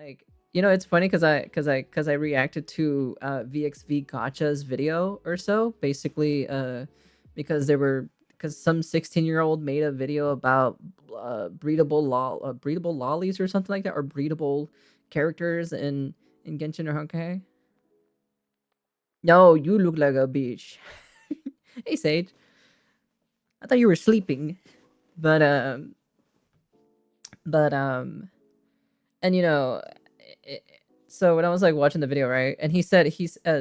Like, you know, it's funny because I reacted to VXV Gotcha's video or so. Basically, because they were because some 16-year-old made a video about breedable lollies or something like that, or breedable characters in Genshin or Honkai. No, you look like a bitch. Hey Sage, I thought you were sleeping, but but and you know, it, so when I was like watching the video, right, and he said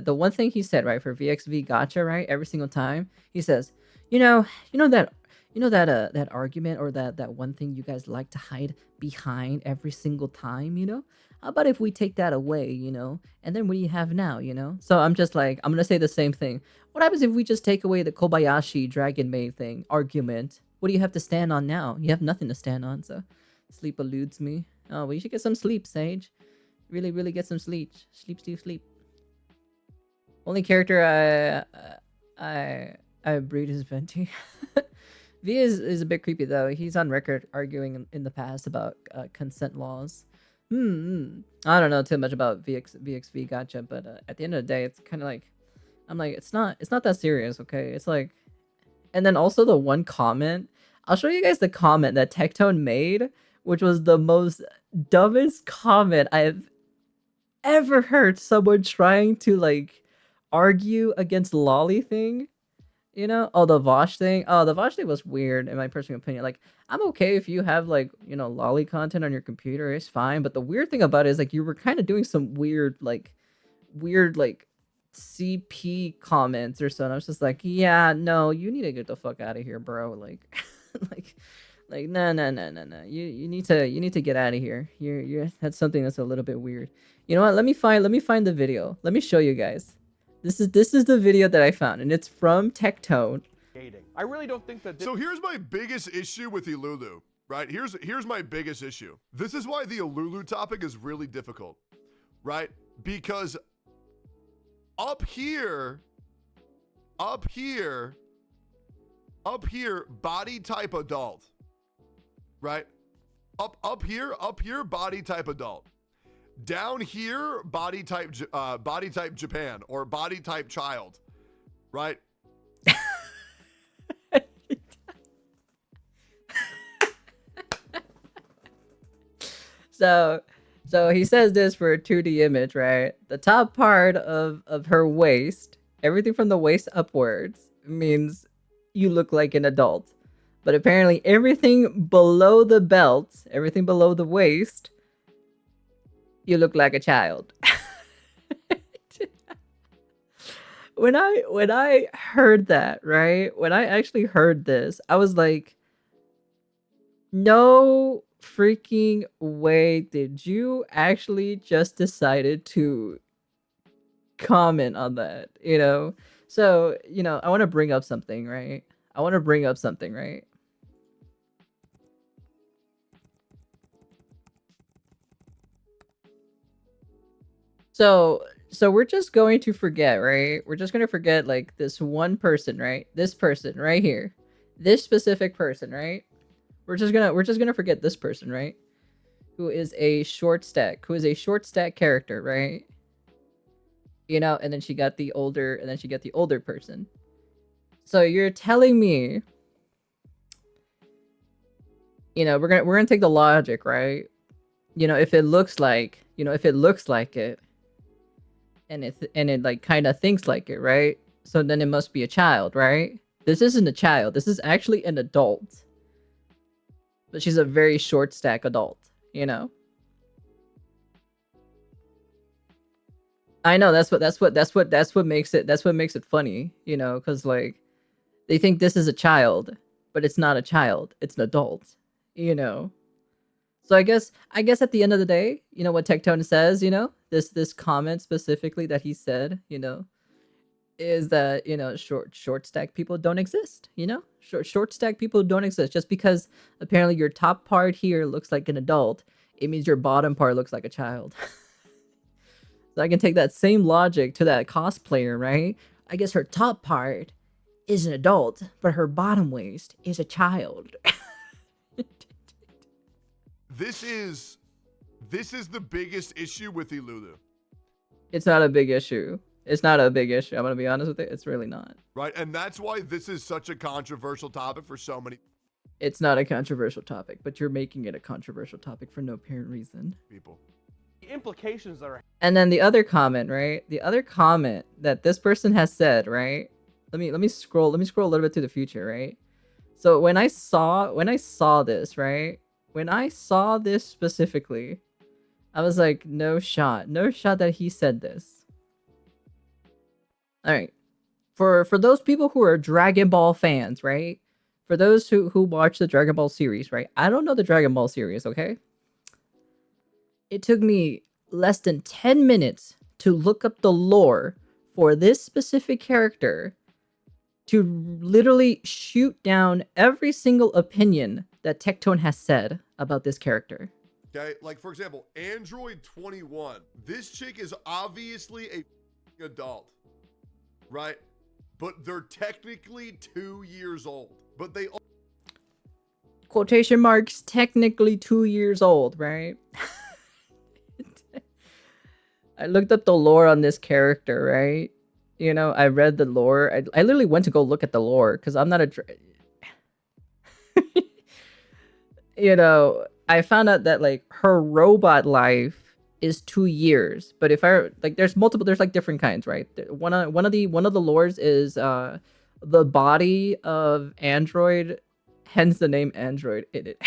the one thing he said, right, for VXV Gotcha, right, every single time he says, you know, that argument, or that one thing you guys like to hide behind every single time, you know. How about if we take that away, you know, and then what do you have now, you know? So I'm just like, I'm gonna say the same thing. What happens if we just take away the Kobayashi Dragon Maid thing argument? What do you have to stand on now? You have nothing to stand on, so sleep eludes me. Oh, well, you should get some sleep, Sage. Really, really get some sleep. Sleep, sleep, sleep. Only character I breed is Venti. V is a bit creepy though. He's on record arguing in the past about consent laws. I don't know too much about VXV Gotcha, but at the end of the day, it's kind of like, I'm like, it's not that serious, okay? It's like, and then also the one comment, I'll show you guys the comment that Tectone made, which was the most dumbest comment I've ever heard someone trying to like argue against Loli thing. You know? Oh, the Vaush thing. Oh, the Vaush thing was weird in my personal opinion. Like, I'm okay if you have like, you know, Loli content on your computer, it's fine. But the weird thing about it is like you were kind of doing some weird like CP comments or so. And I was just like, yeah, no, you need to get the fuck out of here, bro. Like like no. You need to get out of here. You're that's something that's a little bit weird. You know what? Let me find the video. Let me show you guys. This is the video that I found, and it's from Tectone. I really don't think that. So here's my biggest issue with Ilulu, right? Here's my biggest issue. This is why the Ilulu topic is really difficult, right? Because up here, body type adult, right? Up here, body type adult. Down here, body type Japan, or body type child, right? So he says this for a 2D image, right? The top part of her waist, everything from the waist upwards, means you look like an adult. But apparently everything below the belt, everything below the waist, you look like a child. When I heard that, right? When I actually heard this, I was like, no freaking way did you actually just decided to comment on that, you know? So, you know, I want to bring up something, right? So we're just going to forget, right? We're just going to forget like this one person, right? This person right here. This specific person, right? We're just gonna forget this person, right? Who is a short stack character, right? You know, and then she got the older person. So you're telling me, you know, we're gonna take the logic, right? You know, if it looks like it, and it like kind of thinks like it, right? So then it must be a child, right? This isn't a child. This is actually an adult. But she's a very short stack adult, you know. I know that's what makes it funny, you know, because like they think this is a child, but it's not a child, it's an adult, you know. So I guess at the end of the day, you know what Tectone says, you know, this comment specifically that he said, you know, is that, you know, short stack people don't exist, you know? Short stack people don't exist. Just because apparently your top part here looks like an adult, it means your bottom part looks like a child. So I can take that same logic to that cosplayer, right? I guess her top part is an adult, but her bottom waist is a child. This This is the biggest issue with Ilulu. It's not a big issue. It's not a big issue. I'm gonna be honest with you. It's really not. Right, and that's why this is such a controversial topic for so many It's not a controversial topic, but you're making it a controversial topic for no apparent reason. people. The implications that are And then the other comment, right? The other comment that this person has said, right? Let me scroll a little bit to the future, right? So when I saw this, right? When I saw this specifically, I was like, no shot that he said this. All right. For those people who are Dragon Ball fans, right? For those who watch the Dragon Ball series, right? I don't know the Dragon Ball series, okay? It took me less than 10 minutes to look up the lore for this specific character to literally shoot down every single opinion that Tectone has said about this character. Okay, like for example, Android 21. This chick is obviously a adult, right? But they're technically 2 years old. But they Quotation marks, technically 2 years old, right? I looked up the lore on this character, right? You know, I read the lore. I literally went to go look at the lore because I'm not a... You know, I found out that, like, her robot life is 2 years. But if I... Like, there's like, different kinds, right? One of the lores is the body of Android, hence the name Android in it.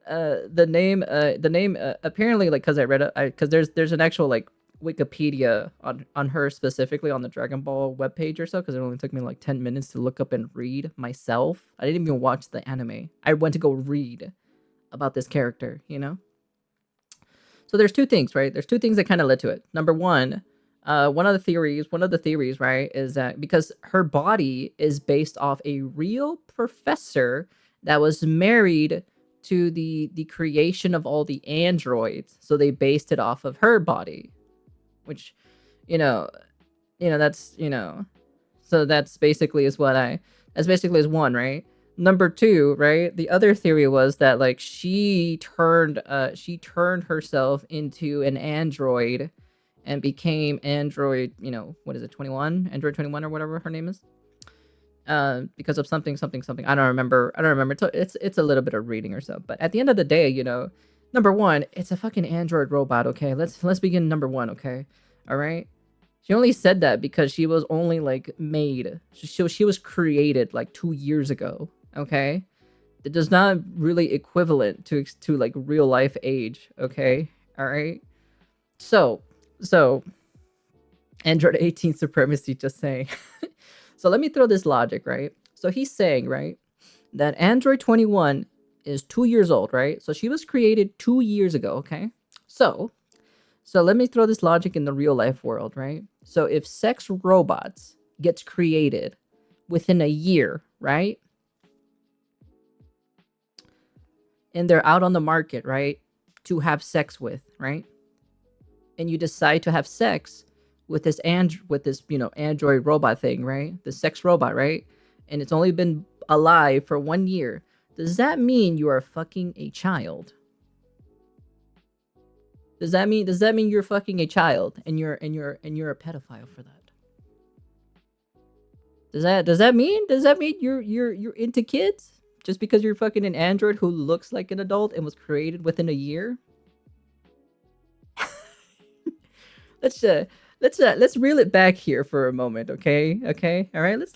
The name apparently, like, because I read it, because there's an actual like Wikipedia on her specifically on the Dragon Ball webpage or so, because it only took me like 10 minutes to look up and read myself. I didn't even watch the anime. I went to go read about this character, you know. So there's two things, right? There's two things that kind of led to it. Number one, one of the theories, right, is that because her body is based off a real professor that was married to the creation of all the androids, so they based it off of her body, which, that's, so that's basically is one, right? Number two, right, the other theory was that, like, she turned herself into an android and became android, what is it, 21, android 21 or whatever her name is, because of something. I don't remember. It's a little bit of reading or so. But at the end of the day, number one, it's a fucking android robot. Okay, let's begin number one. Okay, all right. She only said that because she was only like made. She was created like 2 years ago. Okay, it does not really equivalent to like real life age. Okay, all right. So Android 18 supremacy, just saying. So let me throw this logic, right? So he's saying, right, that Android 21 is 2 years old, right? So she was created 2 years ago, okay? So let me throw this logic in the real life world, right? So if sex robots gets created within a year, right? And they're out on the market, right? To have sex with, right? And you decide to have sex with this android robot thing, right? The sex robot, right? And it's only been alive for 1 year. Does that mean you are fucking a child? Does that mean you're fucking a child and you're a pedophile for that? Does that mean you're into kids just because you're fucking an android who looks like an adult and was created within a year? Let's reel it back here for a moment, okay? Okay, all right. Let's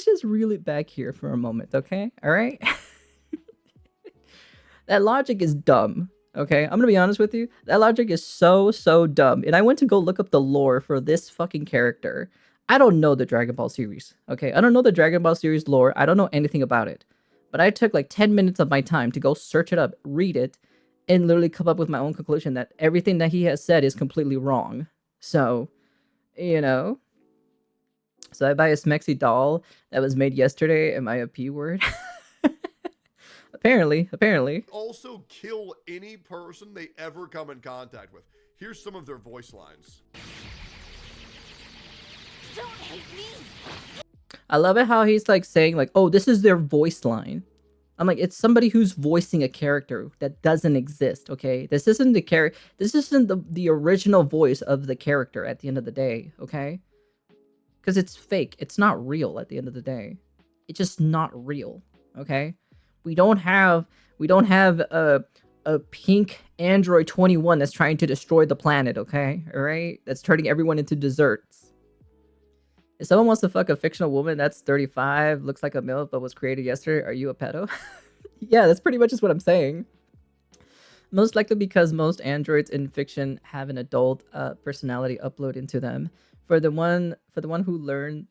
just reel it back here for a moment, okay? All right. That logic is dumb. Okay, I'm gonna be honest with you. That logic is so dumb. And I went to go look up the lore for this fucking character. I don't know the Dragon Ball series. Okay, I don't know the Dragon Ball series lore. I don't know anything about it. But I took like 10 minutes of my time to go search it up, read it, and literally come up with my own conclusion that everything that he has said is completely wrong. So, so I buy a Smexy doll that was made yesterday. Am I a P word? Apparently. also kill any person they ever come in contact with. Here's some of their voice lines. Don't hate me. I love it how he's like saying like, oh, this is their voice line. I'm like, it's somebody who's voicing a character that doesn't exist, okay? This isn't the original voice of the character at the end of the day, okay? Because it's fake. It's not real at the end of the day. It's just not real, okay? We don't have a pink Android 21 that's trying to destroy the planet, okay? All right? That's turning everyone into desserts. If someone wants to fuck a fictional woman that's 35, looks like a MILF, but was created yesterday, are you a pedo? Yeah, that's pretty much just what I'm saying. Most likely because most androids in fiction have an adult personality upload into them. For the one who learn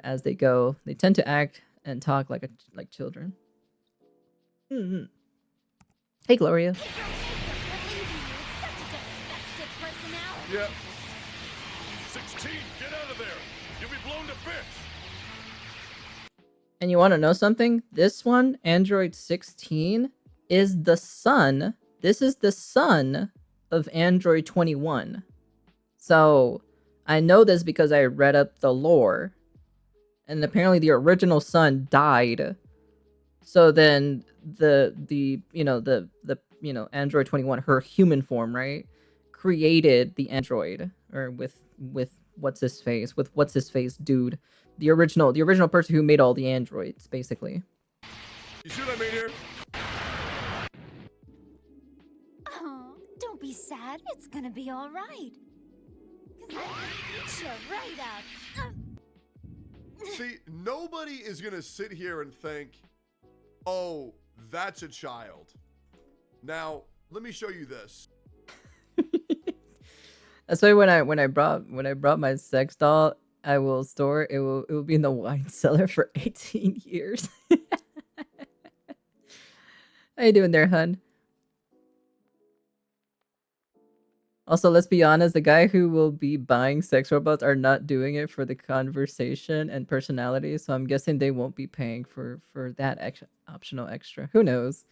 as they go, they tend to act and talk like children. Mm-hmm. Hey, Gloria. Yeah. 16, get out of there. You'll be blown to bits. And you want to know something? This one, Android 16, is the son. This is the son of Android 21. So I know this because I read up the lore. And apparently the original son died. So then the Android 21, her human form, right, created the android, or with what's his face dude, the original person who made all the androids, basically. You see what I mean here? Oh, don't be sad. It's gonna be all right. 'Cause I'm gonna eat you right out. See, nobody is gonna sit here and think, oh, that's a child. Now, let me show you this. That's why when I brought my sex doll, I will store it will be in the wine cellar for 18 years. How you doing there, hun? Also, let's be honest, the guy who will be buying sex robots are not doing it for the conversation and personality, so I'm guessing they won't be paying for that optional extra. Who knows?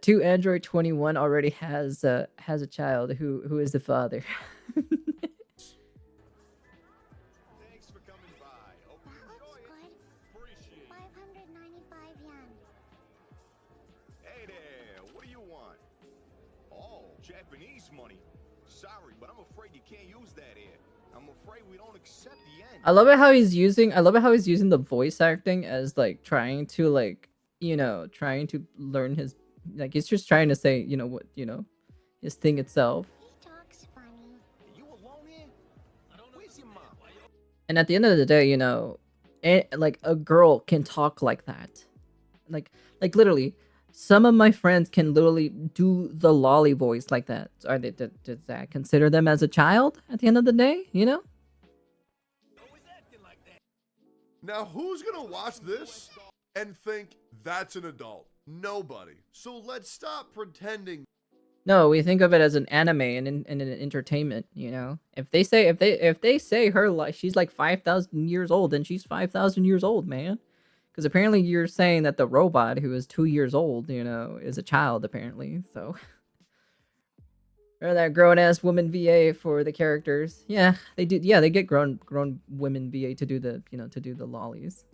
2 Android 21 already has a child who is the father. Thanks for coming by. Hope you enjoy it. Appreciate it. 595 yen. Hey there, what do you want? Oh, Japanese money. Sorry, but I'm afraid you can't use that here. I'm afraid we don't accept the yen. I love it how he's using the voice acting as like trying to learn his, like, he's just trying to say, his thing itself. He talks funny. You alone here? Where's your mom? And at the end of the day, like a girl can talk like that. Like literally, some of my friends can literally do the Loli voice like that. Are they, does that consider them as a child at the end of the day, Now, who's gonna watch this and think that's an adult? Nobody. So let's stop pretending. No, we think of it as an anime and an entertainment, If they say her she's like 5,000 years old, then she's 5,000 years old, man. Because apparently you're saying that the robot who is 2 years old, is a child apparently. So or that grown ass woman VA for the characters. Yeah, they do. Yeah, they get grown women VA to do the lollies.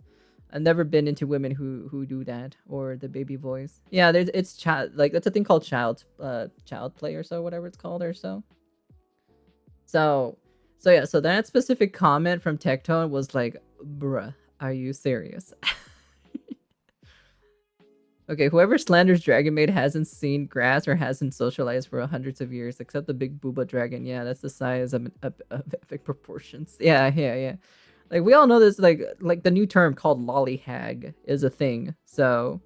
I've never been into women who do that, or the baby voice. Yeah, it's child, like that's a thing called child play or so, whatever it's called or so. So yeah, so that specific comment from Tectone was like, bruh, are you serious? Okay, whoever slanders Dragon Maid hasn't seen grass or hasn't socialized for hundreds of years, except the big booba dragon. Yeah, that's the size of epic proportions. Yeah. Like, we all know this, like the new term called lolly hag is a thing. So,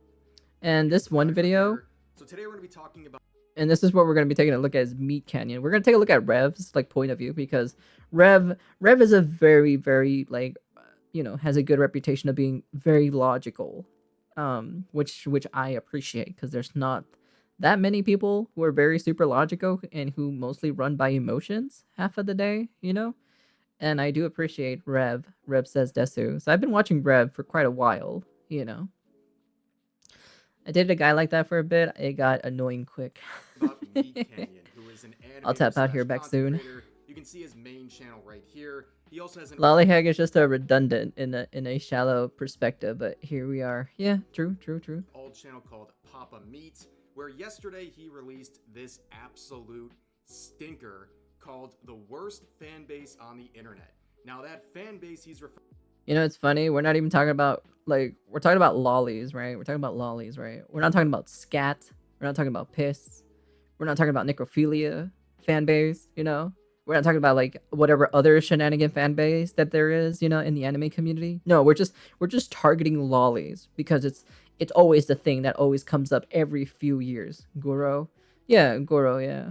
and this one video, So today we're going to be talking about, and this is what we're going to be taking a look at, is Meat Canyon. We're going to take a look at Rev's like point of view, because Rev is a very, very like, has a good reputation of being very logical, which I appreciate, because there's not that many people who are very super logical and who mostly run by emotions half of the day, And I do appreciate Rev says Desu. So I've been watching Rev for quite a while, I dated a guy like that for a bit. It got annoying quick. Meat Canyon, who is an I'll tap out here animator back slash soon. content creator. You You can see his main channel right here. He also has an Lollihag is just a redundant in a shallow perspective, but here we are. Yeah, true. old channel called Papa Meat, where yesterday he released this absolute stinker called The Worst Fan Base on the Internet. Now that fan base he's referring You know, it's funny. We're not even talking about, like, we're talking about lollies, right? We're talking about lollies, right? We're not talking about scat. We're not talking about piss. We're not talking about necrophilia fan base, you know? We're not talking about, like, whatever other shenanigan fan base that there is, you know, in the anime community. No, we're just targeting lollies because it's always the thing that always comes up every few years. Goro. Yeah, Goro, yeah.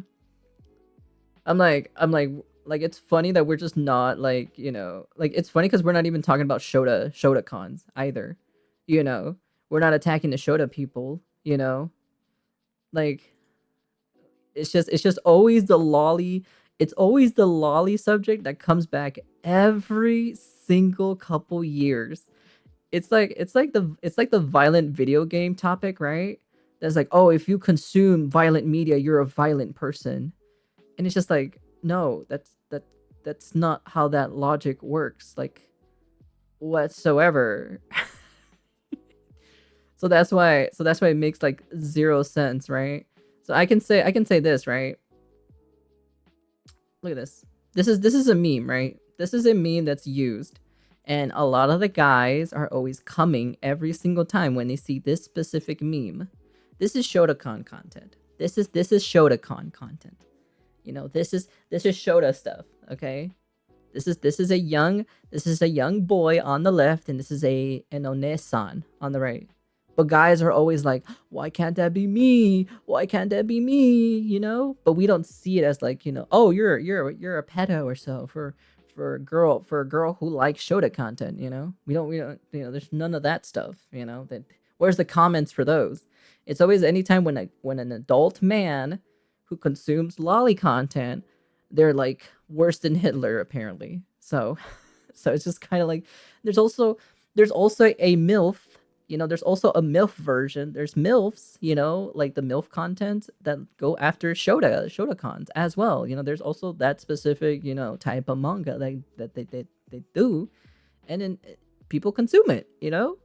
I'm like, it's funny that we're just not, like, you know, like, it's funny because we're not even talking about Shota cons either, you know? We're not attacking the Shota people, you know? Like, it's just always the lolly, it's always the lolly subject that comes back every single couple years. It's like the violent video game topic, right? That's like, oh, if you consume violent media, you're a violent person. And it's just like, no, that's not how that logic works, like, whatsoever. So that's why it makes like zero sense, right? So I can say this, right? Look at this. This is a meme, right? This is a meme that's used, and a lot of the guys are always coming every single time when they see this specific meme. This is Shotacon content. This is Shotacon content. You know, this is Shota stuff, okay? This is a young boy on the left, and this is an Onesan on the right. But guys are always like, why can't that be me? Why can't that be me? You know? But we don't see it as like, you know, oh, you're a pedo or so for a girl who likes Shota content, you know? We don't, you know, there's none of that stuff, you know? That where's the comments for those? It's always anytime when an adult man who consumes lolly content, they're like worse than Hitler apparently. So it's just kind of like there's also a MILF, you know, there's also a MILF version. There's MILFs, you know, like the MILF content that go after Shota cons as well. You know, there's also that specific, you know, type of manga that they do, and then people consume it, you know?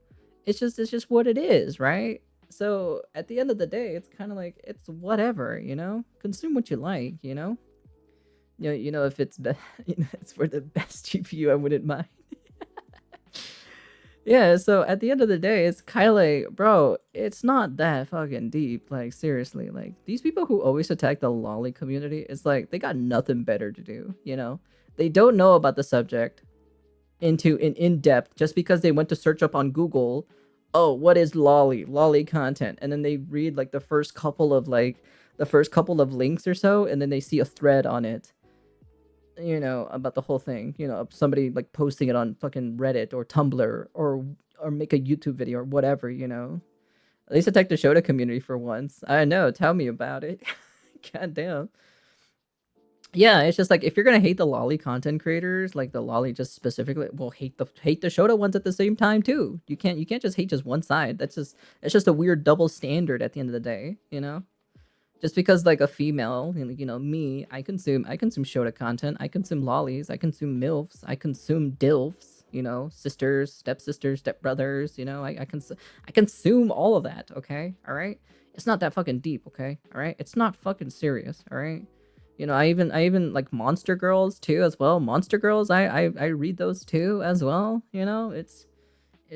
It's just what it is, right? So at the end of the day, it's kind of like, it's whatever, you know? Consume what you like, you know? You know, if it's you know, it's for the best GPU, I wouldn't mind. Yeah, so at the end of the day, it's kind of like, bro, it's not that fucking deep. Like, seriously, like, these people who always attack the lolly community, it's like, they got nothing better to do, you know? They don't know about the subject in depth just because they went to search up on Google, oh, what is lolly content, and then they read like the first couple of links or so, and then they see a thread on it, you know, about the whole thing, you know, somebody like posting it on fucking Reddit or Tumblr or make a YouTube video or whatever, you know. At least attack the Shota community for once. I know, tell me about it. God damn. Yeah, it's just like, if you're gonna hate the lolly content creators, like the lolly just specifically, well, hate the Shota ones at the same time too. You can't just hate just one side. It's just a weird double standard at the end of the day, you know? Just because like a female, you know, me, I consume Shota content, I consume lollies, I consume MILFs, I consume DILFs, you know, sisters, stepsisters, stepbrothers, you know, I consume all of that, okay? All right? It's not that fucking deep, okay? All right? It's not fucking serious, all right? You know, I even like Monster Girls too as well. Monster Girls, I read those too as well, you know? It's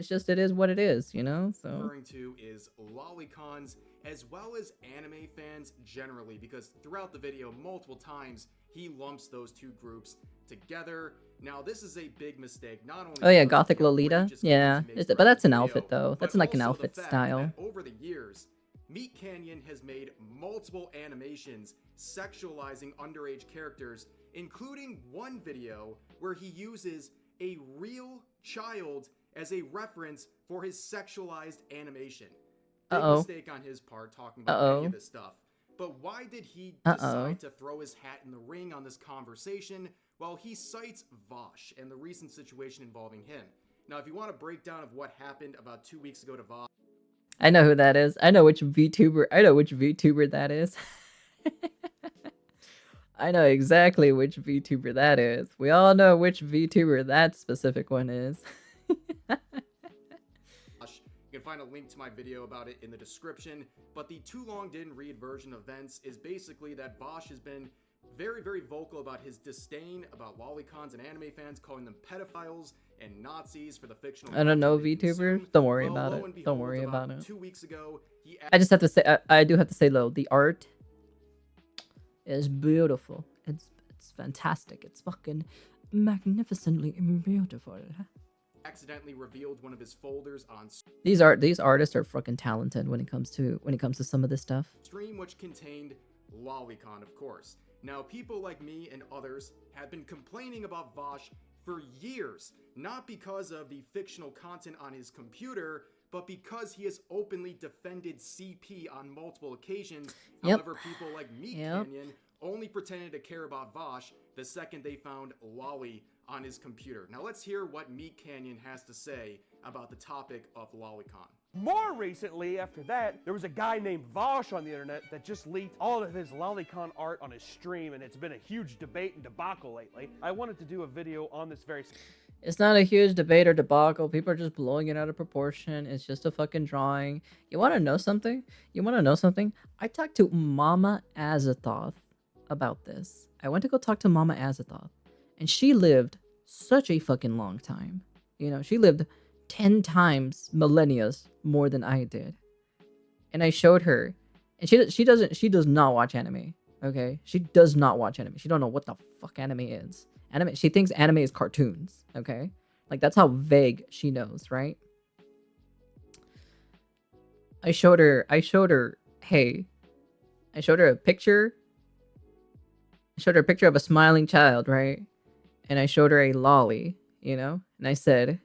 just, it is what it is, you know? So referring to is lolicons, as well as anime fans generally, because throughout the video multiple times he lumps those two groups together. Now this is a big mistake, not only oh yeah, Gothic Lolita, yeah, but that's an outfit though. That's like an outfit style. Over the years, Meat Canyon has made multiple animations sexualizing underage characters, including one video where he uses a real child as a reference for his sexualized animation. Big mistake on his part talking about any of this stuff. But why did he decide to throw his hat in the ring on this conversation? Well, he cites Vaush and the recent situation involving him. Now, if you want a breakdown of what happened about 2 weeks ago to Vaush, I know who that is. I know which VTuber that is. I know exactly which VTuber that is. We all know which VTuber that specific one is. You can find a link to my video about it in the description, but the too long didn't read version of events is basically that Vaush has been very vocal about his disdain about lolicons and anime fans, calling them pedophiles and Nazis for the fictional. I don't know content they VTubers. consume. Don't worry Well, about lo it. and Don't behold, worry about it. 2 weeks ago, he I just have to say, I do have to say though, the art is beautiful. It's fantastic. It's fucking magnificently beautiful. accidentally revealed one of his folders on These artists are fucking talented when it comes to some of this stuff. stream, which contained lolicon, of course. Now, people like me and others have been complaining about Vaush for years, not because of the fictional content on his computer, but because he has openly defended CP on multiple occasions. Yep. However, people like Meat Yep. Canyon only pretended to care about Vaush the second they found Loli on his computer. Now let's hear what Meat Canyon has to say about the topic of lolicon. More recently, after that, there was a guy named Vaush on the internet that just leaked all of his lolicon art on his stream, and it's been a huge debate and debacle lately. I wanted to do a video on this very... It's not a huge debate or debacle. People are just blowing it out of proportion. It's just a fucking drawing. You want to know something? I talked to Mama Azathoth about this. I went to go talk to Mama Azathoth, and she lived such a fucking long time. You know, she lived 10 times millennia more than I did. And I showed her, and she does not watch anime. Okay? She does not watch anime. She don't know what the fuck anime is. She thinks anime is cartoons, okay? Like, that's how vague she knows, right? I showed her a picture. I showed her a picture of a smiling child, right? And I showed her a lolly, you know? And I said,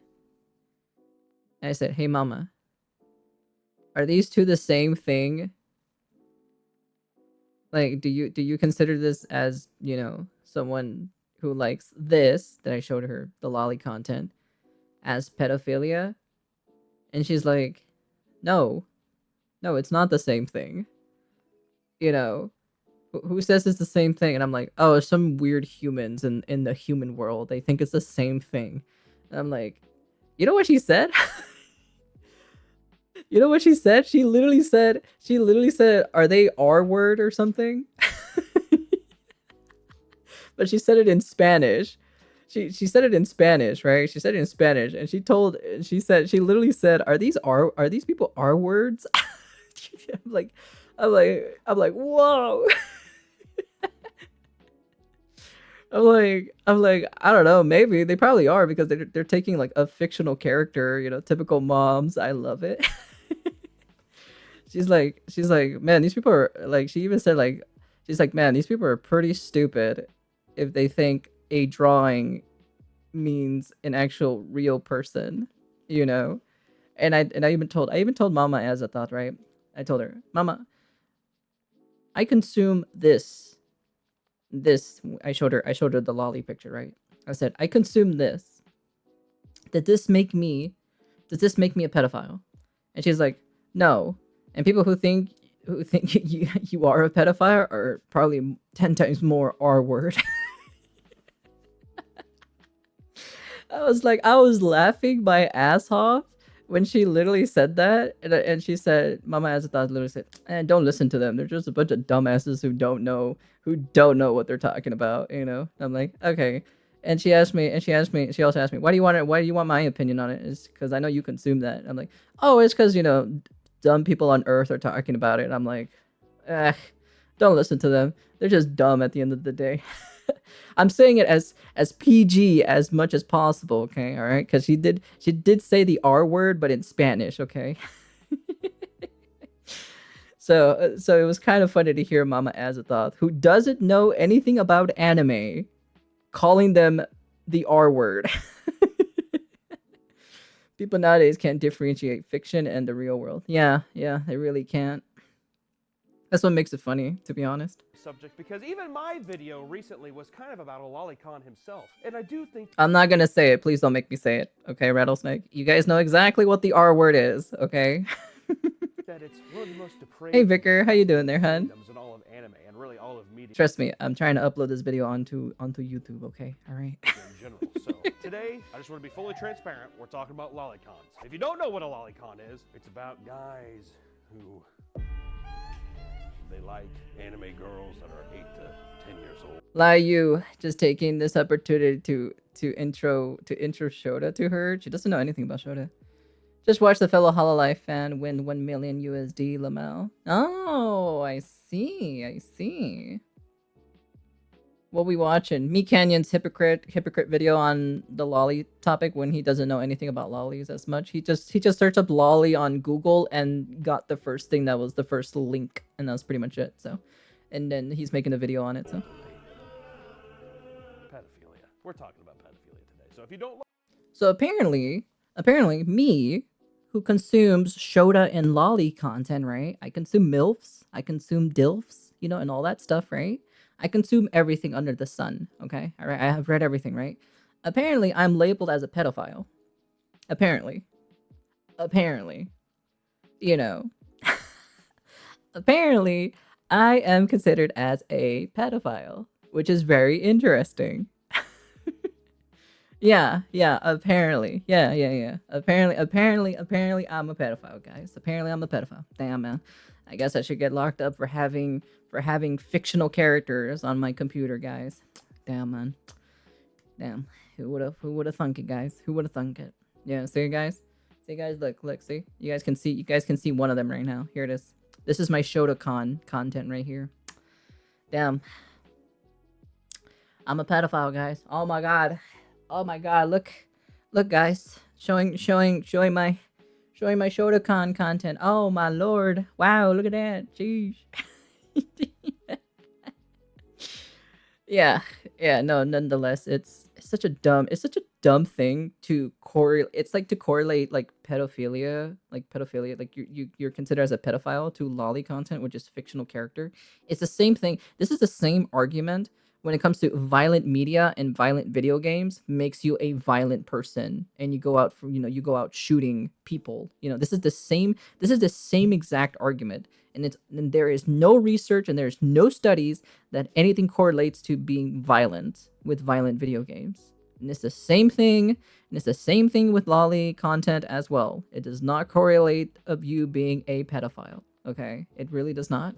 hey, mama, are these two the same thing? Like, do you consider this as, you know, someone who likes this, that I showed her the lolly content, as pedophilia? And she's like, no, it's not the same thing. You know, who says it's the same thing? And I'm like, oh, some weird humans in the human world, they think it's the same thing. And I'm like, you know what she said? You know what she said? She literally said, are they R word or something? But she said it in Spanish. She said it in Spanish, right? She said it in Spanish, and she literally said, are these people R words? I'm like, whoa. I'm like, I don't know, maybe they probably are, because they're taking like a fictional character, you know, typical moms. I love it. She's like, man, these people are like, she even said like, she's like, man, these people are pretty stupid if they think a drawing means an actual real person, you know? And I even told Mama Azathoth, right? I told her, Mama, I consume this. I showed her the lolly picture, right? I said, I consume this. Does this make me a pedophile? And she's like, no. And people who think you are a pedophile are probably 10 times more R word. I was laughing my ass off when she literally said that, and she said, Mama Azathoth literally said, don't listen to them. They're just a bunch of dumbasses who don't know what they're talking about, you know? I'm like, okay. And she also asked me, why do you want my opinion on it? It's because I know you consume that. I'm like, oh, it's because, you know, dumb people on Earth are talking about it. And I'm like, don't listen to them. They're just dumb at the end of the day. I'm saying it as PG as much as possible, okay? All right, because she did say the R word, but in Spanish, okay? So it was kind of funny to hear Mama Azathoth, who doesn't know anything about anime, calling them the R word. People nowadays can't differentiate fiction and the real world. Yeah, they really can't. That's what makes it funny, to be honest. subject, because even my video recently was kind of about a lolicon himself, and I do think... I'm not gonna say it. Please don't make me say it. Okay, Rattlesnake? You guys know exactly what the R word is, okay? that it's one of the most depraved. Hey Vicar, how you doing there, hun? In all of anime and really all of media. Trust me, I'm trying to upload this video onto YouTube. Okay, all right. In general. So today, I just want to be fully transparent. We're talking about lolicons. If you don't know what a lolicon is, it's about guys who they like anime girls that are 8 to 10 years old. You just taking this opportunity to intro Shota to her. She doesn't know anything about Shota. Just watch the fellow Hololive fan win 1 million USD, Lamel. Oh, I see. What we watching? Me Canyon's hypocrite video on the lolly topic when he doesn't know anything about lollies as much. He just searched up lolly on Google and got the first thing that was the first link, and that was pretty much it. So, and then he's making a video on it. So, Pedophilia. We're talking about pedophilia today. So if you don't. So apparently me, who consumes Shota and lolly content, right? I consume MILFs, I consume DILFs, you know, and all that stuff, right? I consume everything under the sun, okay? All right, I have read everything, right? Apparently, I'm labeled as a pedophile. Apparently. You know. Apparently, I am considered as a pedophile, which is very interesting. Yeah, apparently. Yeah. Apparently, I'm a pedophile, guys. Apparently, I'm a pedophile. Damn, man. I guess I should get locked up for having fictional characters on my computer, guys. Damn, man. Damn. Who would have thunk it, guys? Who would have thunk it? Yeah, see, guys? See, guys? Look, see? You guys can see one of them right now. Here it is. This is my ShotaCon content right here. Damn. I'm a pedophile, guys. Oh my god. Look, guys. Showing my ShotaCon content. Oh my lord. Wow, look at that. Jeez. yeah, no, nonetheless, it's such a dumb thing to correlate. It's like to correlate like pedophilia, like you're considered as a pedophile to lolly content, which is fictional character. It's the same thing. This is the same argument when it comes to violent media and violent video games makes you a violent person, and you go out shooting people. You know, this is the same exact argument, and there is no research and there's no studies that anything correlates to being violent with violent video games. And it's the same thing, and it's the same thing with lolly content as well. It does not correlate of you being a pedophile. Okay, it really does not.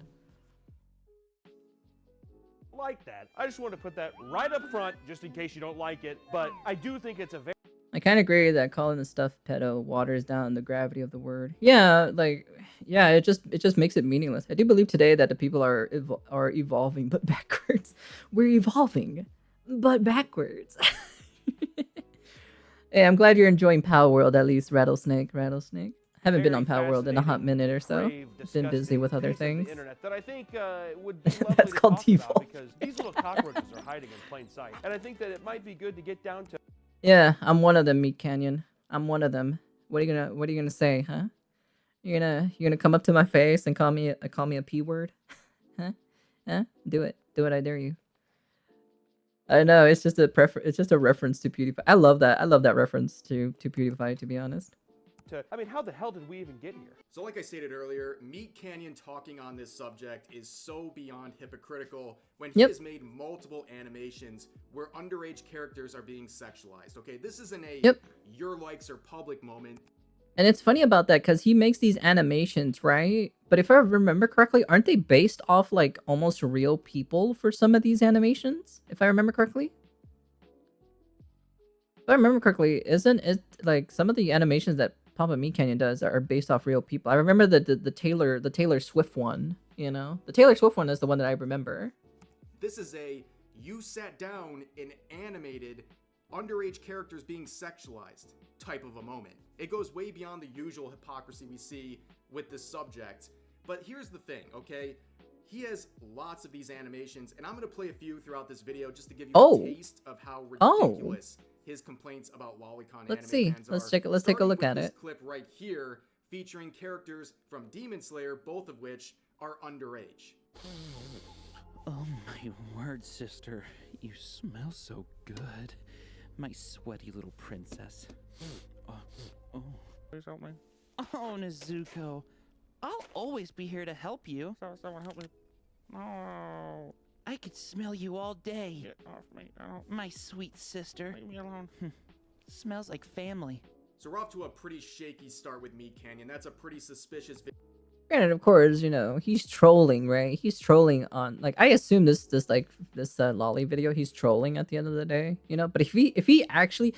Like that. I just want to put that right up front just in case you don't like it, but I do think it's a very. I kind of agree that calling the stuff pedo waters down the gravity of the word. Yeah, it just makes it meaningless. I do believe today that the people are evolving, but backwards. We're evolving, but backwards. Hey, I'm glad you're enjoying Power World, at least, Rattlesnake. Haven't been on Power World in a hot minute or so. Been busy with other things. That I think would be That's called default. Because these little cockroaches are hiding in plain sight, and I think that it might be good to get down to. Yeah, I'm one of them, Meat Canyon. I'm one of them. What are you gonna say, huh? You're gonna come up to my face and call me a P word? Huh? Do it, I dare you. I know, it's just a reference to PewDiePie. I love that reference to PewDiePie, to be honest. I mean, how the hell did we even get here? So like I stated earlier, Meat Canyon talking on this subject is so beyond hypocritical when he has made multiple animations where underage characters are being sexualized. Okay, this isn't a your likes are public moment. And it's funny about that because he makes these animations, right? But if I remember correctly, aren't they based off like almost real people for some of these animations? If I remember correctly? If I remember correctly, isn't it like some of the animations that Papa Meat Canyon does are based off real people? I remember the Taylor Swift one, you know? The Taylor Swift one is the one that I remember. This is you sat down and animated underage characters being sexualized type of a moment. It goes way beyond the usual hypocrisy we see with this subject. But here's the thing, okay? He has lots of these animations, and I'm going to play a few throughout this video just to give you a taste of how ridiculous his complaints about lolicon Let's anime see. fans Let's are. take a look at this it. Clip right here featuring characters from Demon Slayer, both of which are underage. Oh my word, sister. You smell so good. My sweaty little princess. Oh. Please help me. Oh, Nezuko. I'll always be here to help you. Someone help me. No. I could smell you all day. Get off me. Oh, My sweet sister. leave me alone. Smells like family. So we're off to a pretty shaky start with Meat Canyon. That's a pretty suspicious video. Granted, of course, you know, he's trolling, right? He's trolling on, like, I assume this Loli video, he's trolling at the end of the day, you know. But if he actually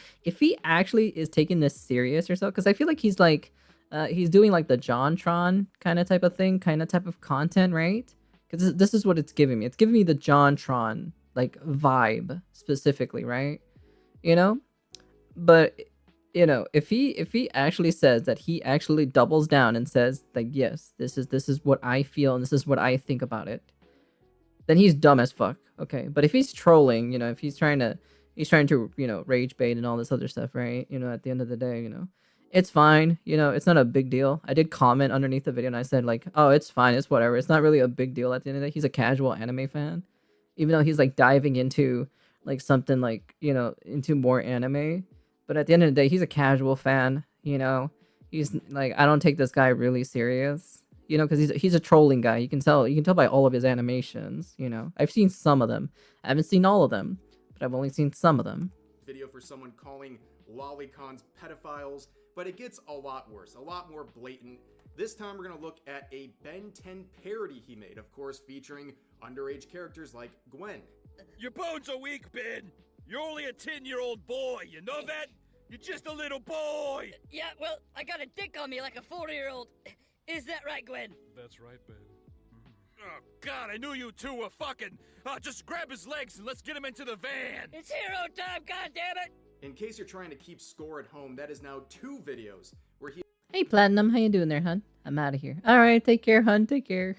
is taking this serious or so, because I feel like he's like, he's doing like the JonTron kind of type of thing, kind of type of content, right? Because this is what it's giving me. It's giving me the JonTron like vibe specifically, right? You know, but you know, if he actually says that, he actually doubles down and says like, yes, this is what I feel and this is what I think about it, then he's dumb as fuck. Okay, but if he's trolling, you know, if he's trying to you know, rage bait and all this other stuff, right? You know, at the end of the day, you know, it's fine. You know, it's not a big deal. I did comment underneath the video and I said like, oh, it's fine, it's whatever. It's not really a big deal at the end of the day. He's a casual anime fan, even though he's like diving into like something like, you know, into more anime. But at the end of the day, he's a casual fan, you know. He's like, I don't take this guy really serious, you know, because he's a trolling guy. You can tell by all of his animations, you know. I've seen some of them. I haven't seen all of them, but I've only seen some of them. Video for someone calling lolicons pedophiles, but it gets a lot worse, a lot more blatant. This time we're gonna look at a Ben 10 parody he made, of course, featuring underage characters like Gwen. Your bones are weak, Ben. You're only a 10-year-old boy, you know that? You're just a little boy! Yeah, well, I got a dick on me like a 40-year-old. Is that right, Gwen? That's right, Ben. Oh, God, I knew you two were fucking... just grab his legs and let's get him into the van! It's hero time, goddammit! In case you're trying to keep score at home, that is now 2 videos where he Hey Platinum, how you doing there, hun? I'm out of here. All right, take care, hun. Take care.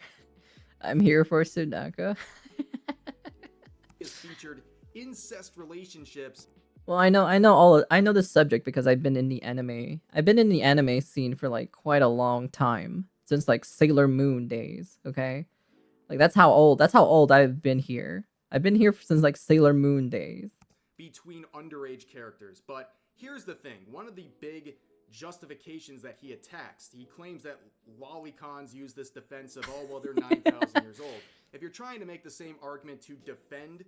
I'm here for Sudaka. has featured incest relationships. Well, I know the subject because I've been in the anime scene for like quite a long time, since like Sailor Moon days, okay? Like that's how old I've been here. I've been here since like Sailor Moon days. Between underage characters. But here's the thing, one of the big justifications that he attacks, he claims that lolicons use this defense of, oh, well, they're 9,000 years old. If you're trying to make the same argument to defend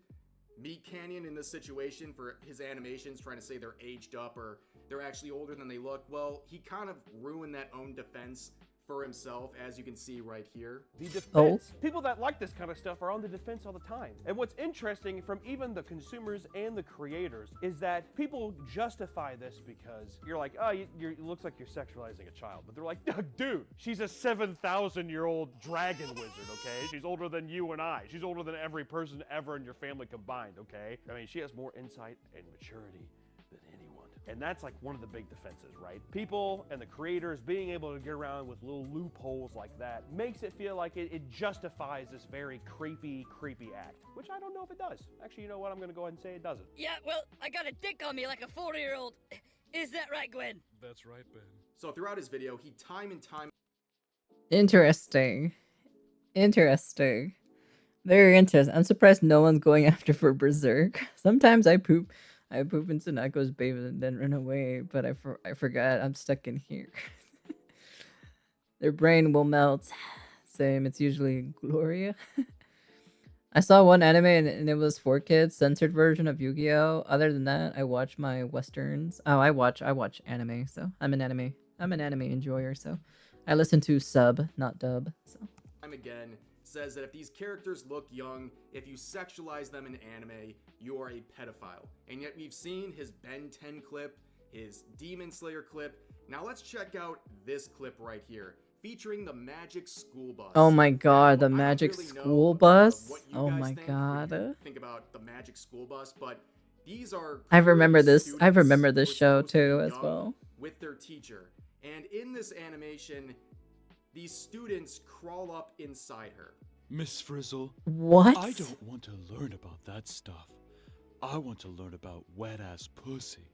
Meat Canyon in this situation for his animations, trying to say they're aged up or they're actually older than they look, well, he kind of ruined that own defense for himself, as you can see right here. The defense. People that like this kind of stuff are on the defense all the time. And what's interesting from even the consumers and the creators is that people justify this because you're like, oh, it looks like you're sexualizing a child. But they're like, dude, she's a 7,000-year-old dragon wizard, okay? She's older than you and I. She's older than every person ever in your family combined, okay? I mean, she has more insight and maturity than anyone. And that's like one of the big defenses, right? People and the creators being able to get around with little loopholes like that makes it feel like it justifies this very creepy act, which I don't know if it does. Actually, you know what? I'm gonna go ahead and say it doesn't. Yeah, well, I got a dick on me like a 40-year-old. Is that right, Gwen? That's right, Ben. So throughout his video, he time and time Interesting. Very interesting. I'm surprised no one's going after for Berserk. Sometimes I poop in Sunako's baby and then run away, but I forgot I'm stuck in here. Their brain will melt. Same, it's usually Gloria. I saw one anime and it was for kids, censored version of Yu-Gi-Oh! Other than that, I watch my westerns. Oh, I watch anime, so I'm an anime enjoyer, so I listen to sub, not dub. So time again says that if these characters look young, if you sexualize them in anime, you are a pedophile. And yet we've seen his Ben 10 clip, his Demon Slayer clip. Now let's check out this clip right here, featuring the Magic School Bus. oh my god, the Now, I don't Magic really know, School Bus. what you Oh guys my think, god. Think about the Magic School Bus, but these are I remember clearly this. I remember students this who are show supposed to be too as young well. with their teacher. And in this animation, these students crawl up inside her. Miss Frizzle, What? I don't want to learn about that stuff. I want to learn about wet-ass pussy.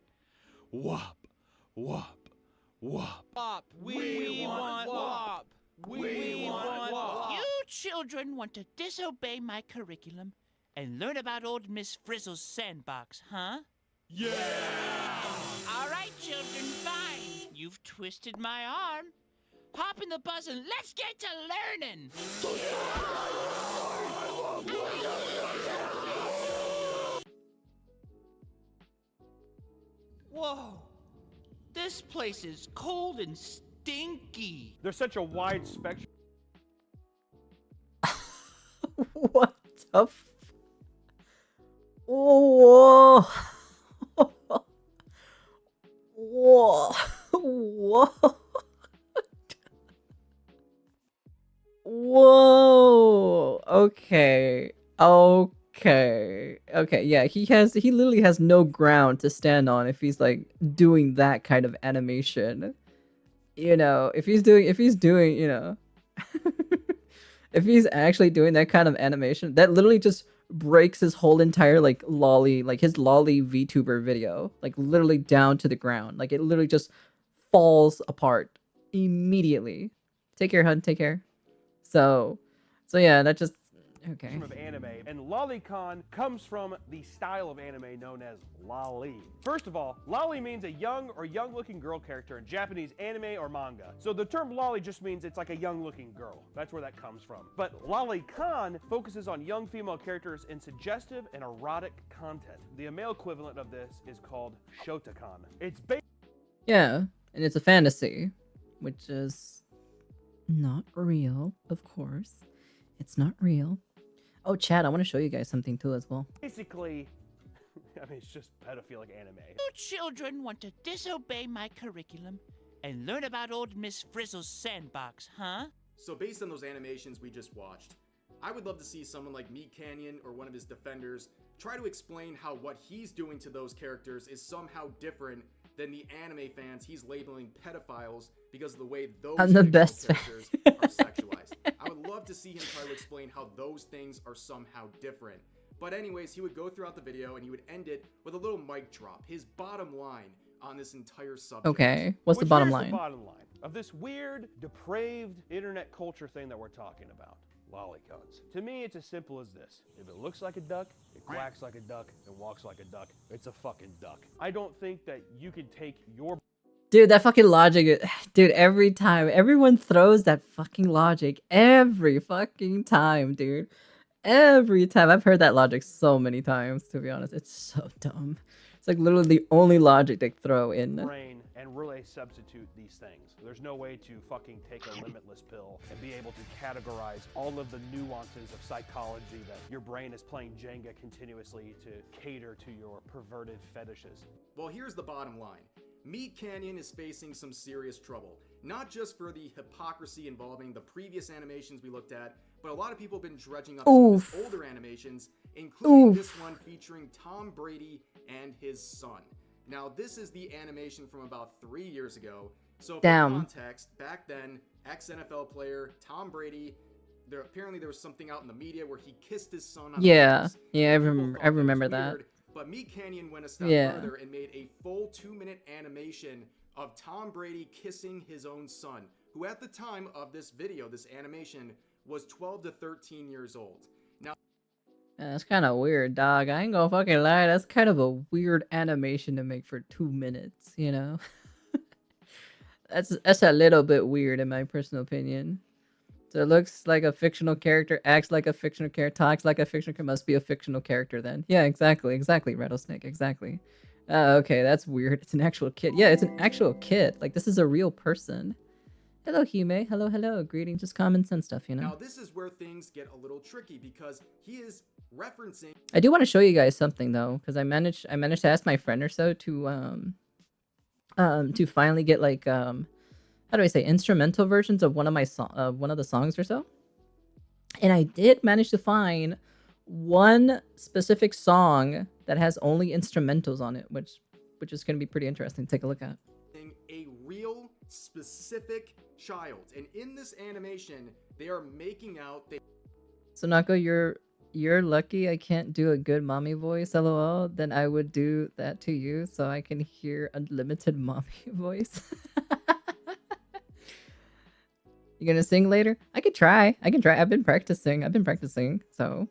Wop, wop, wop. Wop. We want wop. We want wop. You children want to disobey my curriculum and learn about old Miss Frizzle's sandbox, huh? Yeah! All right, children, fine. You've twisted my arm. Hop in the bus and let's get to learning. Whoa. This place is cold and stinky. There's such a wide spectrum. What the f- Whoa. Whoa. Whoa. Whoa. Okay. Okay. Okay. Yeah, he literally has no ground to stand on if he's like doing that kind of animation. You know, if he's doing, you know, if he's actually doing that kind of animation, that literally just breaks his whole entire like Loli, like his Loli VTuber video, like literally down to the ground. Like it literally just falls apart immediately. Take care, hun. Take care. So yeah, that just okay. Of anime, and lolicon comes from the style of anime known as loli. First of all, loli means a young or young-looking girl character in Japanese anime or manga. So the term loli just means it's like a young-looking girl. That's where that comes from. But lolicon focuses on young female characters in suggestive and erotic content. The male equivalent of this is called shotacon. It's Yeah, and it's a fantasy, which is not real, of course. It's not real. Oh, chat, I want to show you guys something too as well. basically, I mean, it's just pedophilic anime. You children want to disobey my curriculum and learn about old Miss Frizzle's sandbox, huh? So based on those animations we just watched, I would love to see someone like Meat Canyon or one of his defenders try to explain how what he's doing to those characters is somehow different than the anime fans he's labeling pedophiles because of the way those I'm the best characters are sexualized. I would love to see him try to explain how those things are somehow different. But anyways, he would go throughout the video and he would end it with a little mic drop, his bottom line on this entire subject. Okay, what's the bottom Here's line? The bottom line of this weird, depraved internet culture thing that we're talking about. Lolicons. To me, it's as simple as this. If it looks like a duck, it quacks like a duck, and walks like a duck, it's a fucking duck. I don't think that you can take your... Dude, that fucking logic, dude, every time, everyone throws that fucking logic every fucking time, dude. Every time. I've heard that logic so many times, to be honest. It's so dumb. It's like literally the only logic they throw in. brain and really substitute these things. There's no way to fucking take a limitless pill and be able to categorize all of the nuances of psychology that your brain is playing Jenga continuously to cater to your perverted fetishes. Well, here's the bottom line. Meat Canyon is facing some serious trouble, not just for the hypocrisy involving the previous animations we looked at, but a lot of people have been dredging up some of his older animations, including this one featuring Tom Brady and his son. Now, this is the animation from about 3 years ago. So for context, back then, ex-NFL player Tom Brady, apparently there was something out in the media where he kissed his son on the lips. Yeah, I remember that. But Meat Canyon went a step further and made a full 2-minute animation of Tom Brady kissing his own son, who at the time of this video, this animation, was 12 to 13 years old. Now, that's kind of weird, dog. I ain't gonna fucking lie. That's kind of a weird animation to make for 2 minutes, you know? That's a little bit weird in my personal opinion. So it looks like a fictional character, acts like a fictional character, talks like a fictional character, must be a fictional character then. Yeah, exactly, Rattlesnake, exactly. Okay, that's weird. It's an actual kid. Yeah, it's an actual kid. Like, this is a real person. Hello, Hime. Hello, hello. Greetings, just common sense stuff, you know? Now, this is where things get a little tricky because he is referencing... I do want to show you guys something, though, because I managed to ask my friend or so to finally get, like, how do I say, instrumental versions of one of the songs or so. And I did manage to find one specific song that has only instrumentals on it, which is going to be pretty interesting to take a look at. A real specific child, and in this animation they are making out. So Nako, you're lucky I can't do a good mommy voice, lol. Then I would do that to you so I can hear unlimited mommy voice. You gonna sing later? I could try. I've been practicing. So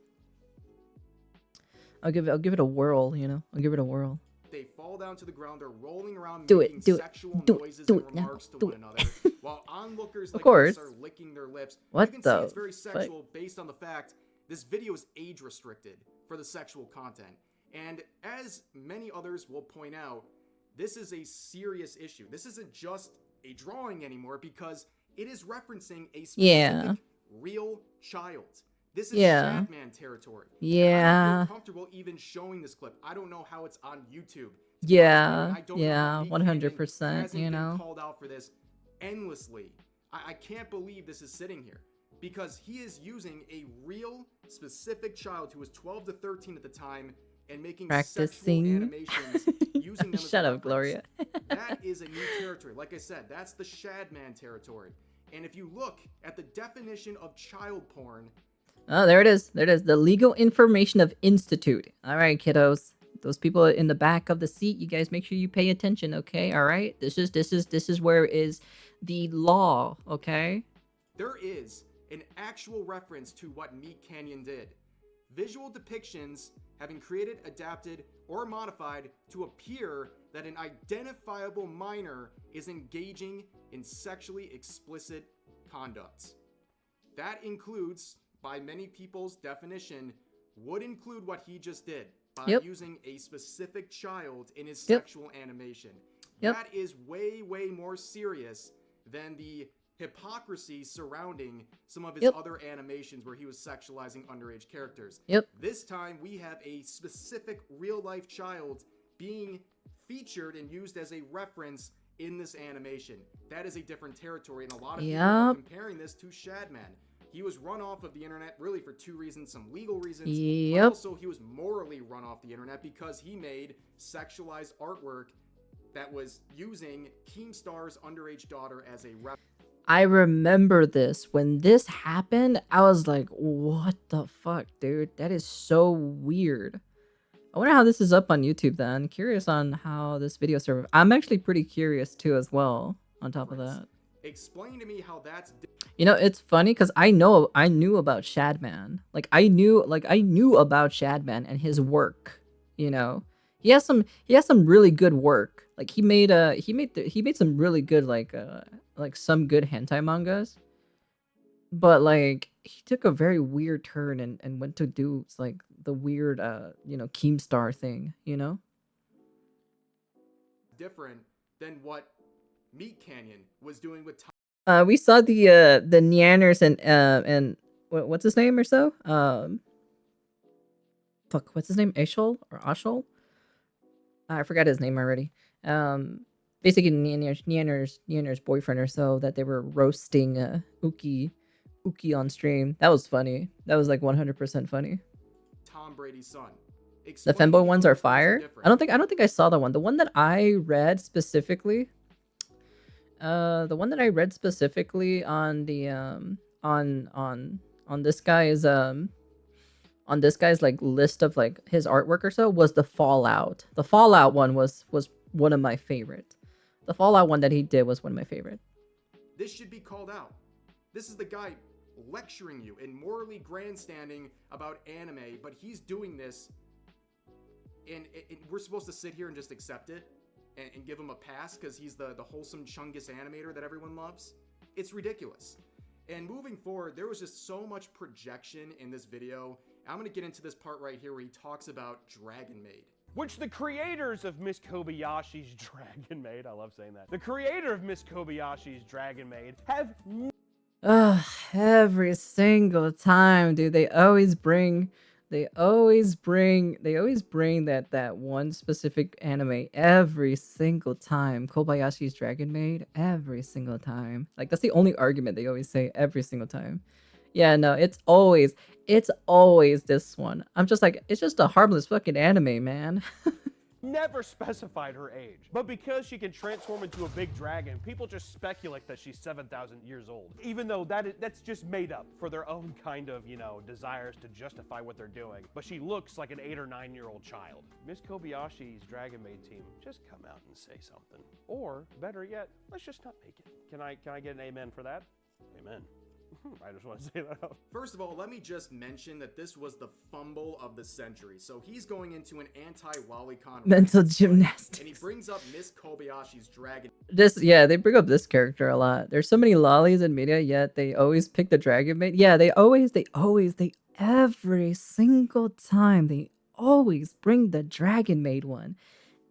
I'll give it a whirl, you know. I'll give it a whirl. They fall down to the ground. They're rolling around Do it, making do it, sexual do it, noises do and it now, remarks to do one it. another, while onlookers like course. us are licking their lips. What you can see the it's very fuck? sexual based on the fact this video is age restricted for the sexual content. And as many others will point out, this is a serious issue. This isn't just a drawing anymore because it is referencing a specific real child. This is Shadman territory. Yeah. I don't feel comfortable even showing this clip. I don't know how it's on YouTube. Yeah. I don't know how Meat 100%, Canyon hasn't you been know. called out for this endlessly. I can't believe this is sitting here because he is using a real specific child who was 12 to 13 at the time and making sexual Practicing. animations using them as Shut a up, reference. Gloria. That is a new territory. Like I said, that's the Shadman territory. And if you look at the definition of child porn, Oh, there it is. There it is. The Legal Information of Institute. All right, kiddos. Those people in the back of the seat, you guys make sure you pay attention, okay? All right? This is where is the law, okay? there is an actual reference to what Meat Canyon did. Visual depictions have been created, adapted, or modified to appear that an identifiable minor is engaging in sexually explicit conduct. That includes, by many people's definition, would include what he just did by using a specific child in his sexual animation. That is way, way more serious than the hypocrisy surrounding some of his other animations where he was sexualizing underage characters. This time we have a specific real-life child being featured and used as a reference in this animation. That is a different territory, and a lot of people are comparing this to Shadman. He was run off of the internet really for two reasons, some legal reasons, but also he was morally run off the internet because he made sexualized artwork that was using Keemstar's underage daughter as a reference. I remember this. When this happened, I was like, what the fuck, dude? That is so weird. I wonder how this is up on YouTube then. Curious on how this video survived. I'm actually pretty curious too as well, on top of that. Explain to me how that's You know, it's funny because I knew about Shadman. Like I knew about Shadman and his work. You know, he has some really good work. Like he made some really good like some good hentai mangas. But like he took a very weird turn and went to do like the weird you know, Keemstar thing, you know? different than what Meat Canyon was doing with We saw the Nyanners and what's his name or so? Fuck, what's his name? Ashol or Ashol? I forgot his name already. Basically Nyanner's boyfriend or so, that they were roasting Uki on stream. That was funny. That was like 100% funny. Tom Brady's son. The femboy ones are fire. I don't think I saw that one. The one that I read specifically. The one that I read specifically on the on this guy's like list of like his artwork or so was the Fallout. The Fallout one was one of my favorite. The Fallout one that he did was one of my favorite. This should be called out. This is the guy lecturing you and morally grandstanding about anime, but he's doing this and we're supposed to sit here and just accept it and give him a pass because he's the wholesome Chungus animator that everyone loves. It's ridiculous. And moving forward, there was just so much projection in this video. I'm going to get into this part right here where he talks about Dragon Maid. Which the creators of Miss Kobayashi's Dragon Maid, I love saying that, the creator of Miss Kobayashi's Dragon Maid have every single time, dude, they always bring that one specific anime every single time. Kobayashi's Dragon Maid, every single time. Like that's the only argument they always say every single time. Yeah, no, it's always this one. I'm just like, it's just a harmless fucking anime, man. never specified her age. But because she can transform into a big dragon, people just speculate that she's 7,000 years old. Even though that's just made up for their own kind of, you know, desires to justify what they're doing. But she looks like an 8 or 9 year old child. Miss Kobayashi's Dragon Maid team, just come out and say something. Or, better yet, let's just not make it. Can I get an amen for that? Amen. I just want to say that. First of all, let me just mention that this was the fumble of the century. So he's going into an anti-lolicon Mental rant, gymnastics. and he brings up Miss Kobayashi's dragon. Yeah, they bring up this character a lot. There's so many lollies in media, yet they always pick the dragon maid. Yeah, they every single time they always bring the dragon maid one.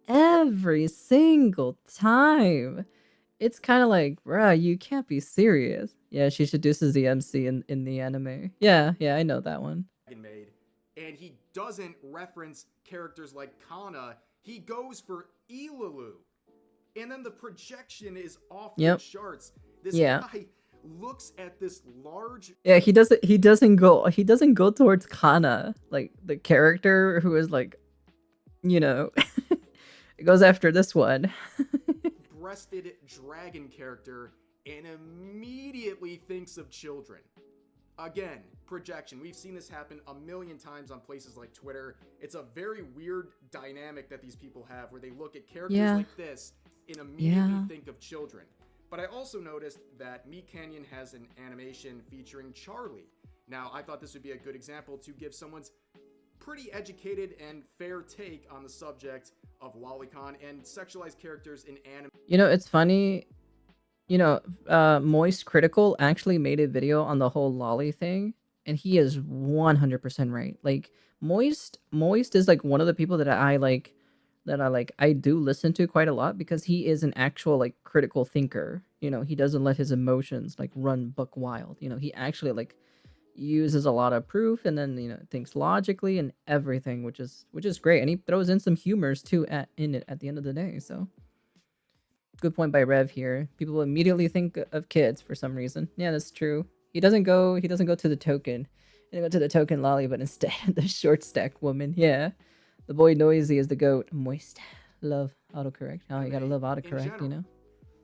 Every single time. It's kind of like, bruh, you can't be serious. Yeah, she seduces the MC in the anime. Yeah, I know that one. Maid, and he doesn't reference characters like Kana. He goes for Ilalu, and then the projection is off the charts. This guy looks at this large. Yeah, he doesn't go towards Kana, like the character who is like, you know, it goes after this one. Breasted dragon character and immediately thinks of children. Again, projection. We've seen this happen a million times on places like Twitter. It's a very weird dynamic that these people have where they look at characters like this and immediately think of children. But I also noticed that Meat Canyon has an animation featuring Charlie. Now, I thought this would be a good example to give someone's pretty educated and fair take on the subject of lolicon and sexualized characters in anime. You know, it's funny. You know, Moist Critical actually made a video on the whole lolly thing, and he is 100% right. Like Moist is like one of the people that I do listen to quite a lot because he is an actual like critical thinker. You know, he doesn't let his emotions like run buck wild. You know, he actually like uses a lot of proof and then, you know, thinks logically and everything, which is great. And he throws in some humors too in it at the end of the day. So good point by Rev here. People immediately think of kids for some reason. Yeah, that's true. He doesn't go to the token. He doesn't go to the token lolly, but instead the short stack woman. Yeah. The boy Noisy is the goat. Moist. Love autocorrect. Oh, you gotta love autocorrect, you know?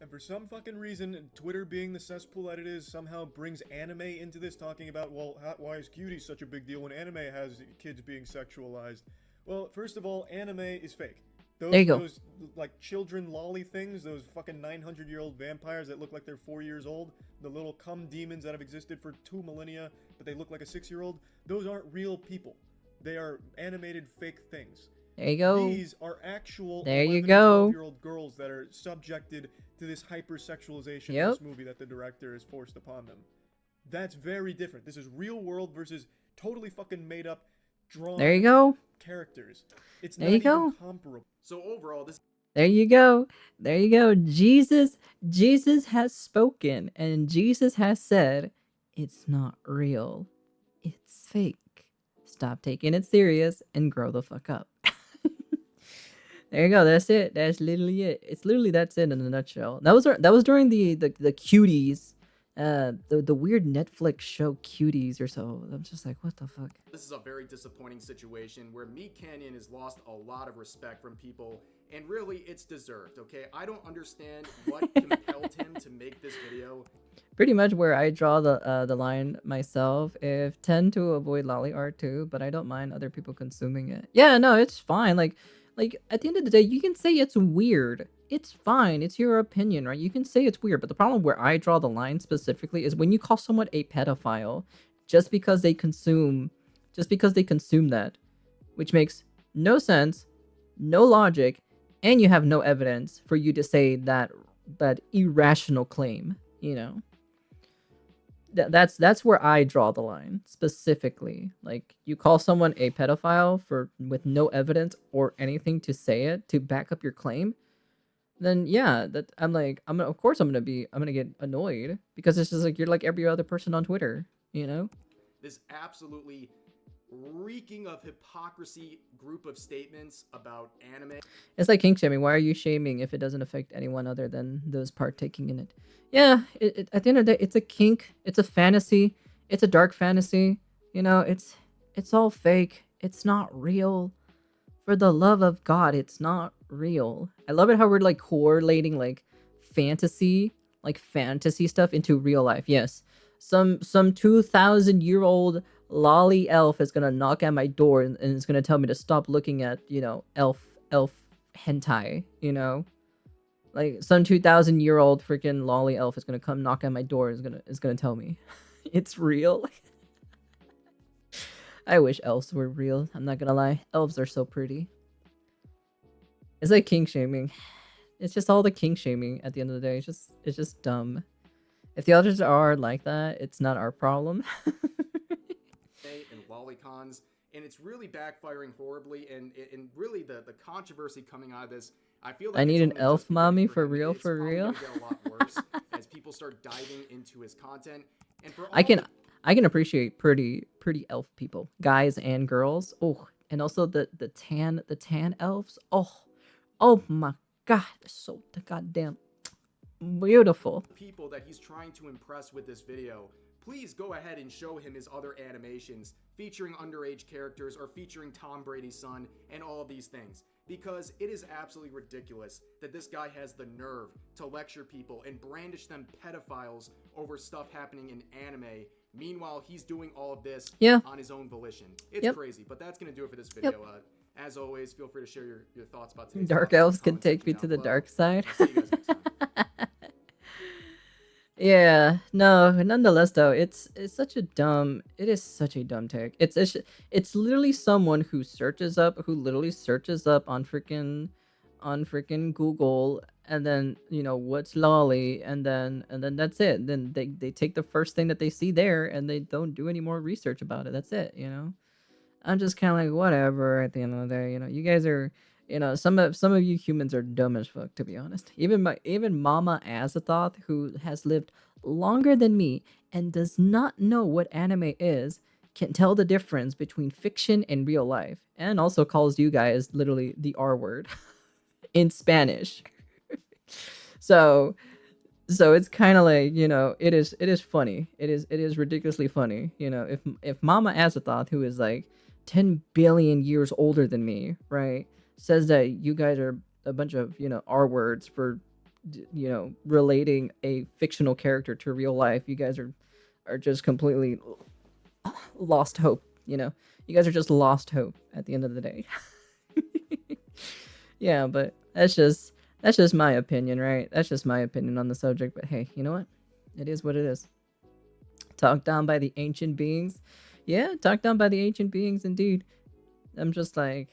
And for some fucking reason, Twitter being the cesspool that it is somehow brings anime into this, talking about, well, why is cutie such a big deal when anime has kids being sexualized? Well, first of all, anime is fake. There you go. Those, like, children lolly things, those fucking 900-year-old vampires that look like they're 4 years old, the little cum demons that have existed for 2 millennia, but they look like a 6-year-old, those aren't real people. They are animated fake things. There you go. These are actual 12-year-old girls that are subjected to this hypersexualization in this movie that the director has forced upon them. That's very different. This is real world versus totally fucking made up, drawn characters. It's not even comparable. So overall, this. There you go. Jesus has spoken, and Jesus has said, it's not real. It's fake. Stop taking it serious and grow the fuck up. There you go. That's it. That's literally it. That's it in a nutshell. That was during the cuties, the weird Netflix show Cuties or so. I'm just like, what the fuck? This is a very disappointing situation where Meat Canyon has lost a lot of respect from people, and really, it's deserved. Okay, I don't understand what compelled him to make this video. Pretty much where I draw the line myself. If tend to avoid lolly art too, but I don't mind other people consuming it. Yeah, no, it's fine. Like at the end of the day, you can say it's weird. It's fine. It's your opinion, right? You can say it's weird, but the problem where I draw the line specifically is when you call someone a pedophile just because they consume that, which makes no sense, no logic, and you have no evidence for you to say that irrational claim, you know. That's where I draw the line specifically. Like, you call someone a pedophile with no evidence or anything to say it to back up your claim, then yeah, that I'm gonna get annoyed because it's just like you're like every other person on Twitter, you know. This absolutely reeking of hypocrisy group of statements about anime. It's like kink shaming. Why are you shaming if it doesn't affect anyone other than those partaking in it? Yeah, at the end of the day, it's a kink. It's a fantasy. It's a dark fantasy. You know, it's all fake. It's not real. For the love of God, it's not real. I love it how we're like correlating like fantasy stuff into real life. Yes, some 2,000-year-old lolly elf is gonna knock at my door and it's gonna tell me to stop looking at, you know, elf hentai, you know. Like some 2,000-year-old freaking lolly elf is gonna come knock at my door is gonna tell me. It's real. I wish elves were real. I'm not gonna lie. Elves are so pretty. It's like king shaming. It's just all the king shaming at the end of the day. It's just dumb. If the others are like that, it's not our problem. And lolicons, and it's really backfiring horribly, and really the controversy coming out of this, I feel like I need it's an only elf just beginning mommy for for him. real, It's for probably real. gonna get a lot worse as people start diving into his content. And for all I can the appreciate pretty elf people, guys and girls. Oh, and also the tan elves. Oh my god, they're so goddamn beautiful. people that he's trying to impress with this video, please go ahead and show him his other animations featuring underage characters or featuring Tom Brady's son and all of these things. Because it is absolutely ridiculous that this guy has the nerve to lecture people and brandish them pedophiles over stuff happening in anime. Meanwhile, he's doing all of this on his own volition. It's crazy, but that's going to do it for this video. As always, feel free to share your thoughts about today's Dark topic in the elves can comment take section me down to the below. dark side. I'll see you guys next time. Yeah, no, nonetheless though, it is such a dumb take. It's literally someone who literally searches up on freaking Google, and then, you know, what's lolly, and then that's it. Then they take the first thing that they see there and they don't do any more research about it. That's it, you know. I'm just kind of like, whatever. At the end of the day, you know, you guys are, you know, some of you humans are dumb as fuck, to be honest. Even Mama Azathoth, who has lived longer than me and does not know what anime is, can tell the difference between fiction and real life, and also calls you guys literally the R word in Spanish. So it's kind of like, you know, it is funny. It is ridiculously funny. You know, if Mama Azathoth, who is like 10 billion years older than me, right, says that you guys are a bunch of, you know, R words for, you know, relating a fictional character to real life, you guys are just completely lost hope. You know, you guys are just lost hope at the end of the day. Yeah, but that's just my opinion, right? That's just my opinion on the subject. But hey, you know what? It is what it is. Talked down by the ancient beings. Yeah, talked down by the ancient beings indeed. I'm just like,